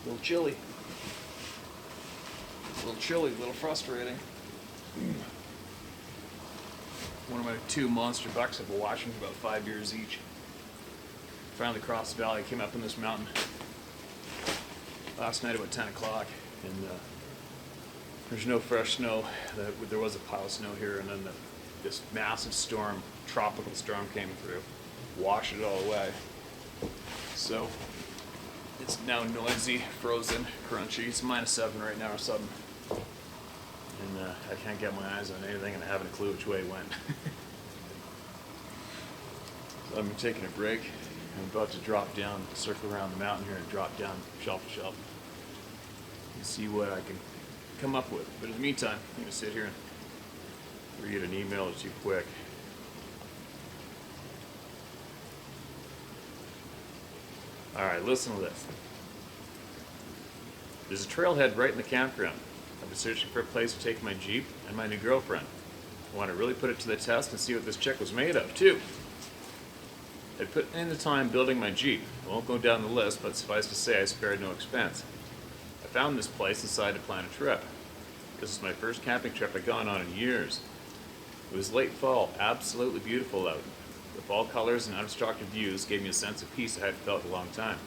A little chilly. A little chilly, a little frustrating. One of my two monster bucks I've been watching for about 5 years each. Finally crossed the valley, came up in this mountain last night about 10 o'clock, and there's no fresh snow. There was a pile of snow here, and then this massive storm, tropical storm came through, washed it all away. So it's now noisy, frozen, crunchy. It's -7 right now or something. And I can't get my eyes on anything, and I haven't a clue which way it went. So I'm taking a break. I'm about to drop down, circle around the mountain here, and drop down shelf to shelf and see what I can come up with. But in the meantime, I'm going to sit here and read an email or two quick. Alright, listen to this. There's a trailhead right in the campground. I've been searching for a place to take my Jeep and my new girlfriend. I want to really put it to the test and see what this chick was made of, too. I put in the time building my Jeep. I won't go down the list, but suffice to say I spared no expense. I found this place and decided to plan a trip. This is my first camping trip I've gone on in years. It was late fall, absolutely beautiful out. The fall colors and unobstructed views gave me a sense of peace I hadn't felt in a long time.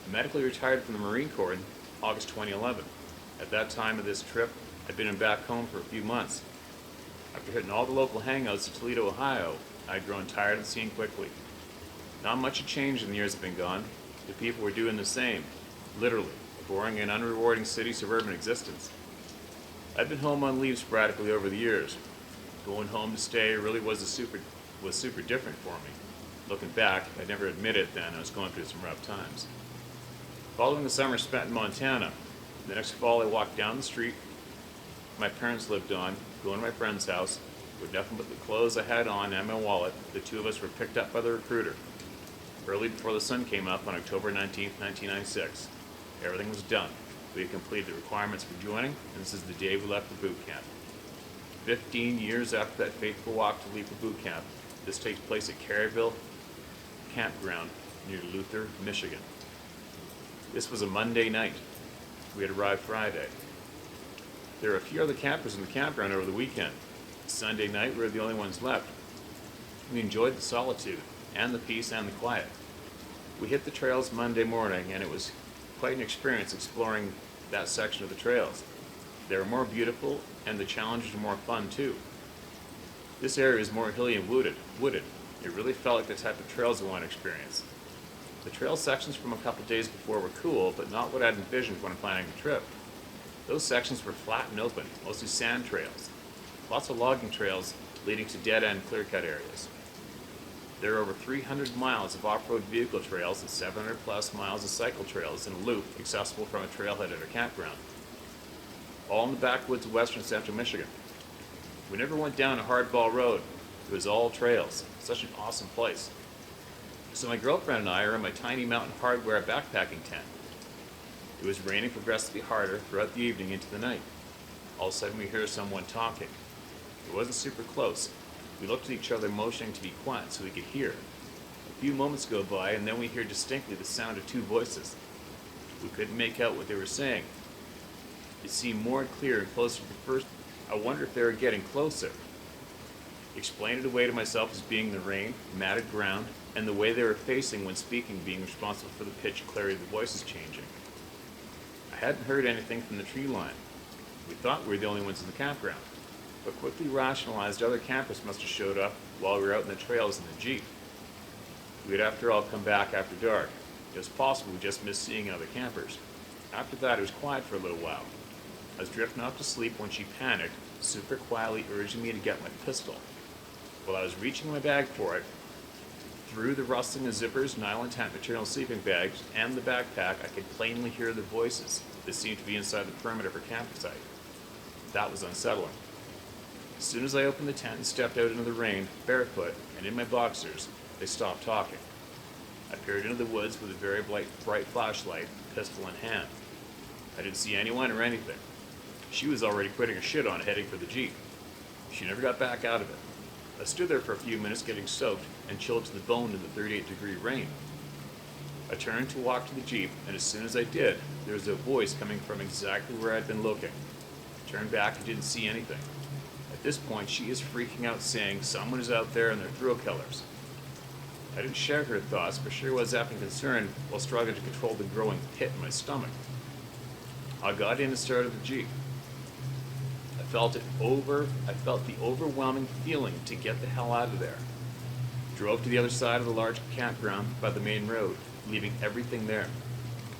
I medically retired from the Marine Corps in August 2011. At that time of this trip, I'd been back home for a few months. After hitting all the local hangouts in Toledo, Ohio, I'd grown tired of seeing quickly. Not much had changed in the years I've been gone. The people were doing the same, literally, a boring and unrewarding city suburban existence. I'd been home on leave sporadically over the years. Going home to stay really was super different for me. Looking back, I'd never admit it then, I was going through some rough times. Following the summer spent in Montana, the next fall I walked down the street my parents lived on, going to my friend's house. With nothing but the clothes I had on and my wallet, the two of us were picked up by the recruiter. Early before the sun came up on October 19, 1996. Everything was done. We had completed the requirements for joining, and this is the day we left for boot camp. 15 years after that fateful walk to leave for boot camp, this takes place at Caryville Campground near Luther, Michigan. This was a Monday night. We had arrived Friday. There were a few other campers in the campground over the weekend. Sunday night, we were the only ones left. We enjoyed the solitude, and the peace, and the quiet. We hit the trails Monday morning, and it was quite an experience exploring that section of the trails. They were more beautiful, and the challenges were more fun, too. This area is more hilly and wooded. It really felt like the type of trails I want to experience. The trail sections from a couple days before were cool, but not what I'd envisioned when planning the trip. Those sections were flat and open, mostly sand trails. Lots of logging trails leading to dead-end clear-cut areas. There are over 300 miles of off-road vehicle trails and 700 plus miles of cycle trails in a loop accessible from a trailhead at our campground. All in the backwoods of western central Michigan. We never went down a hardball road. It was all trails. Such an awesome place. So my girlfriend and I are in my tiny mountain hardware backpacking tent. It was raining progressively harder throughout the evening into the night. All of a sudden we hear someone talking. It wasn't super close. We looked at each other motioning to be quiet so we could hear. A few moments go by and then we hear distinctly the sound of two voices. We couldn't make out what they were saying. It seemed more clear and closer to the first. I wonder if they were getting closer. Explained it away to myself as being the rain, matted ground, and the way they were facing when speaking being responsible for the pitch and clarity of the voices changing. I hadn't heard anything from the tree line. We thought we were the only ones in the campground, but quickly rationalized other campers must have showed up while we were out in the trails in the Jeep. We had after all come back after dark. It was possible we just missed seeing other campers. After that it was quiet for a little while. I was drifting off to sleep when she panicked, super quietly urging me to get my pistol. While I was reaching my bag for it, through the rustling of zippers, nylon tent material sleeping bags, and the backpack, I could plainly hear the voices that seemed to be inside the perimeter of her campsite. That was unsettling. As soon as I opened the tent and stepped out into the rain, barefoot, and in my boxers, they stopped talking. I peered into the woods with a very bright flashlight, pistol in hand. I didn't see anyone or anything. She was already putting her shit on, heading for the Jeep. She never got back out of it. I stood there for a few minutes getting soaked and chilled to the bone in the 38-degree rain. I turned to walk to the Jeep, and as soon as I did, there was a voice coming from exactly where I'd been looking. I turned back and didn't see anything. At this point, she is freaking out, saying someone is out there and they're thrill killers. I didn't share her thoughts, but sure was acting concerned while struggling to control the growing pit in my stomach. I got in and started the Jeep. I felt the overwhelming feeling to get the hell out of there. Drove to the other side of the large campground by the main road, leaving everything there.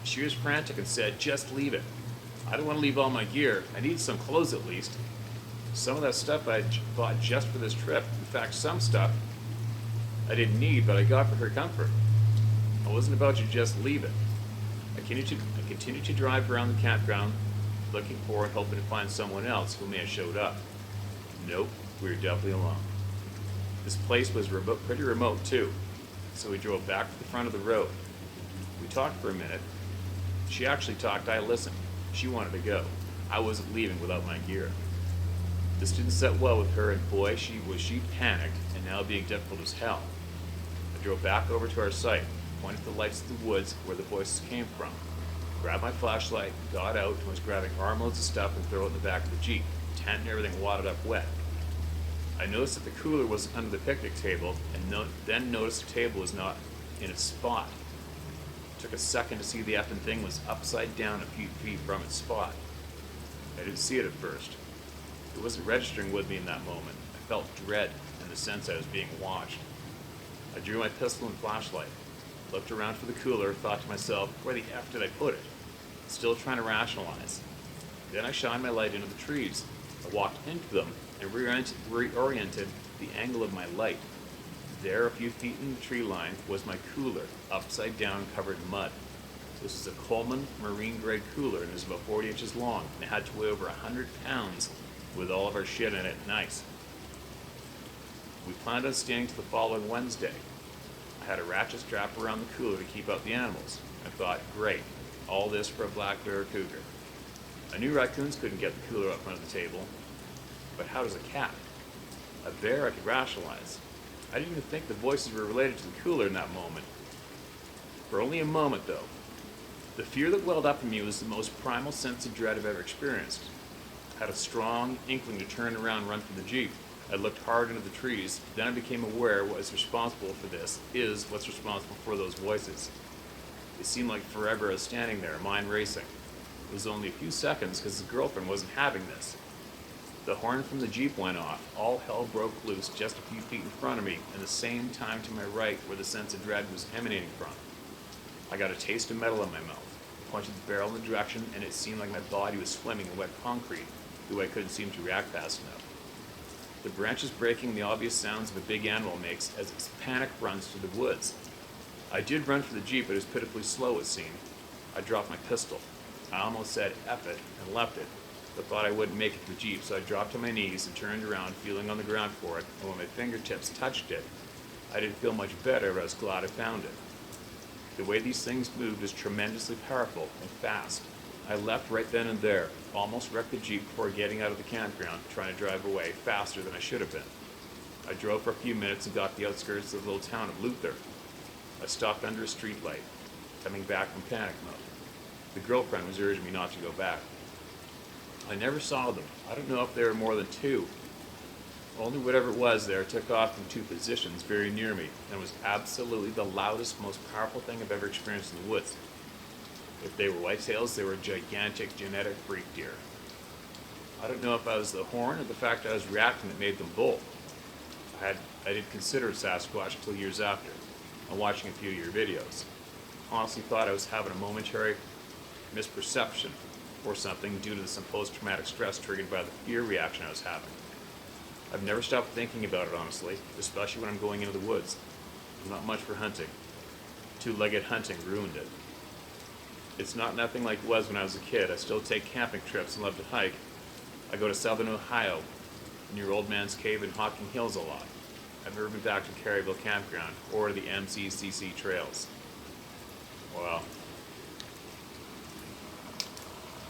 She was frantic and said, "Just leave it. I don't want to leave all my gear. I need some clothes at least." Some of that stuff I bought just for this trip. In fact, some stuff I didn't need, but I got for her comfort. I wasn't about to just leave it. I continued to drive around the campground, looking for and hoping to find someone else who may have showed up. Nope, we were definitely alone. This place was pretty remote too, so we drove back to the front of the road. We talked for a minute. She actually talked, I listened. She wanted to go. I wasn't leaving without my gear. This didn't set well with her, and boy, she panicked, and now being difficult as hell. I drove back over to our site, pointed the lights at the woods where the voices came from, grabbed my flashlight, got out, and was grabbing armloads of stuff and throw it in the back of the Jeep, tent and everything wadded up wet. I noticed that the cooler was under the picnic table, and then noticed the table was not in its spot. It took a second to see the effing thing was upside down a few feet from its spot. I didn't see it at first. It wasn't registering with me in that moment. I felt dread and the sense I was being watched. I drew my pistol and flashlight, looked around for the cooler, thought to myself, where the F did I put it? Still trying to rationalize. Then I shined my light into the trees. I walked into them and reoriented the angle of my light. There, a few feet in the tree line, was my cooler, upside down, covered in mud. This is a Coleman marine grade cooler and is about 40 inches long, and it had to weigh over 100 pounds with all of our shit in it and ice. We planned on staying till the following Wednesday. I had a ratchet strap around the cooler to keep out the animals. I thought, great, all this for a black bear or cougar. I knew raccoons couldn't get the cooler up under the table, but how does a cat? A bear I could rationalize. I didn't even think the voices were related to the cooler in that moment. For only a moment, though. The fear that welled up in me was the most primal sense of dread I've ever experienced. I had a strong inkling to turn around and run for the Jeep. I looked hard into the trees. Then I became aware what was responsible for this is what's responsible for those voices. It seemed like forever I was standing there, mind racing. It was only a few seconds because his girlfriend wasn't having this. The horn from the Jeep went off. All hell broke loose just a few feet in front of me, and the same time to my right where the sense of dread was emanating from. I got a taste of metal in my mouth. I pointed the barrel in the direction, and it seemed like my body was swimming in wet concrete, though I couldn't seem to react fast enough. The branches breaking, the obvious sounds of a big animal makes as its panic runs through the woods. I did run for the Jeep, but it was pitifully slow, it seemed. I dropped my pistol. I almost said F it and left it, but thought I wouldn't make it to the Jeep, so I dropped to my knees and turned around, feeling on the ground for it, and when my fingertips touched it, I didn't feel much better, but I was glad I found it. The way these things moved is tremendously powerful and fast. I left right then and there, almost wrecked the Jeep before getting out of the campground, trying to drive away faster than I should have been. I drove for a few minutes and got to the outskirts of the little town of Luther. I stopped under a street light, coming back from panic mode. The girlfriend was urging me not to go back. I never saw them. I don't know if there were more than two. Only whatever it was there took off from two positions very near me and was absolutely the loudest, most powerful thing I've ever experienced in the woods. If they were whitetails, they were gigantic genetic freak deer. I don't know if I was the horn or the fact I was reacting that made them bolt. I didn't consider Sasquatch until years after, and watching a few of your videos. Honestly thought I was having a momentary misperception or something due to some post-traumatic stress triggered by the fear reaction I was having. I've never stopped thinking about it, honestly, especially when I'm going into the woods. I'm not much for hunting. Two-legged hunting ruined it. It's not nothing like it was when I was a kid. I still take camping trips and love to hike. I go to southern Ohio, near Old Man's Cave and Hocking Hills a lot. I've never been back to Caryville Campground or the MCCC trails. Wow.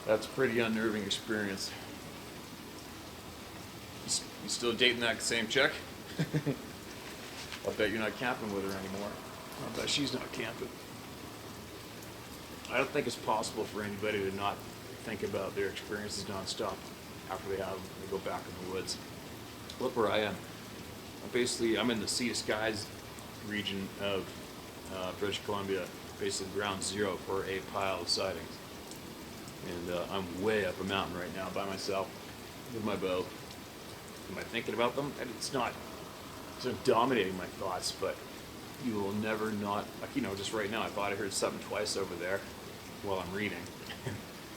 That's a pretty unnerving experience. You still dating that same chick? I'll bet you're not camping with her anymore. I'll bet she's not camping. I don't think it's possible for anybody to not think about their experiences nonstop after they have them. They go back in the woods. Look where I am. I'm in the Sea to Skies region of British Columbia, basically ground zero for a pile of sightings. And I'm way up a mountain right now by myself with my bow. Am I thinking about them? And it's not dominating my thoughts, but you will never not, like, just right now, I thought I heard something twice over there while I'm reading.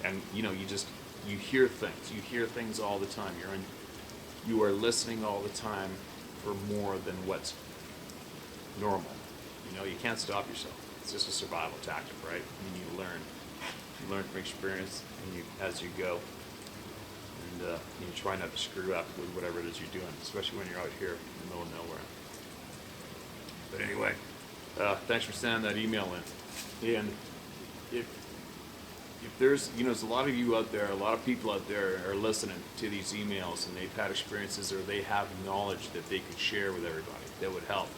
And, you hear things. You hear things all the time. You are listening all the time for more than what's normal. You can't stop yourself. It's just a survival tactic, right? You learn from experience as you go. And you try not to screw up with whatever it is you're doing, especially when you're out here in the middle of nowhere. But anyway, thanks for sending that email in. And if there's, there's a lot of you out there, a lot of people out there are listening to these emails, and they've had experiences or they have knowledge that they could share with everybody that would help,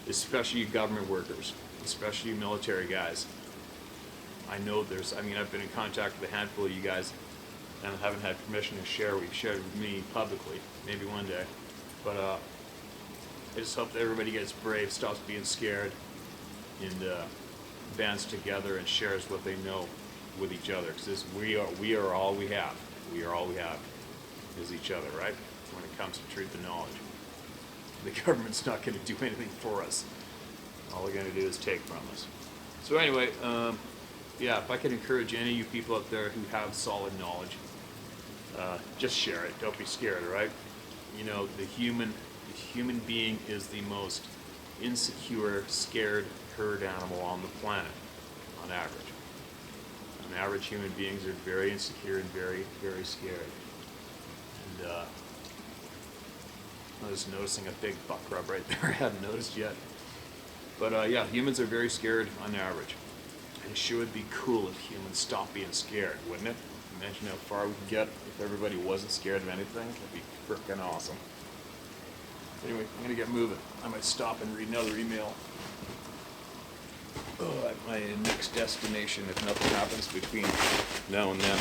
especially you government workers, especially you military guys. I know I've been in contact with a handful of you guys, and I haven't had permission to share what you've shared with me publicly, maybe one day. But I just hope that everybody gets brave, stops being scared, and bands together and shares what they know with each other. Because we are all we have. We are all we have is each other, right? When it comes to truth and knowledge. The government's not going to do anything for us. All they're going to do is take from us. So anyway, if I could encourage any of you people out there who have solid knowledge, just share it. Don't be scared, all right? The human being is the most insecure, scared herd animal on the planet, on average. On average, human beings are very insecure and very, very scared. And I was noticing a big buck rub right there. I hadn't noticed yet. But humans are very scared on average. And it sure would be cool if humans stopped being scared, wouldn't it? Imagine how far we could get if everybody wasn't scared of anything. That'd be frickin' awesome. Anyway, I'm going to get moving. I might stop and read another email at my next destination if nothing happens between now and then.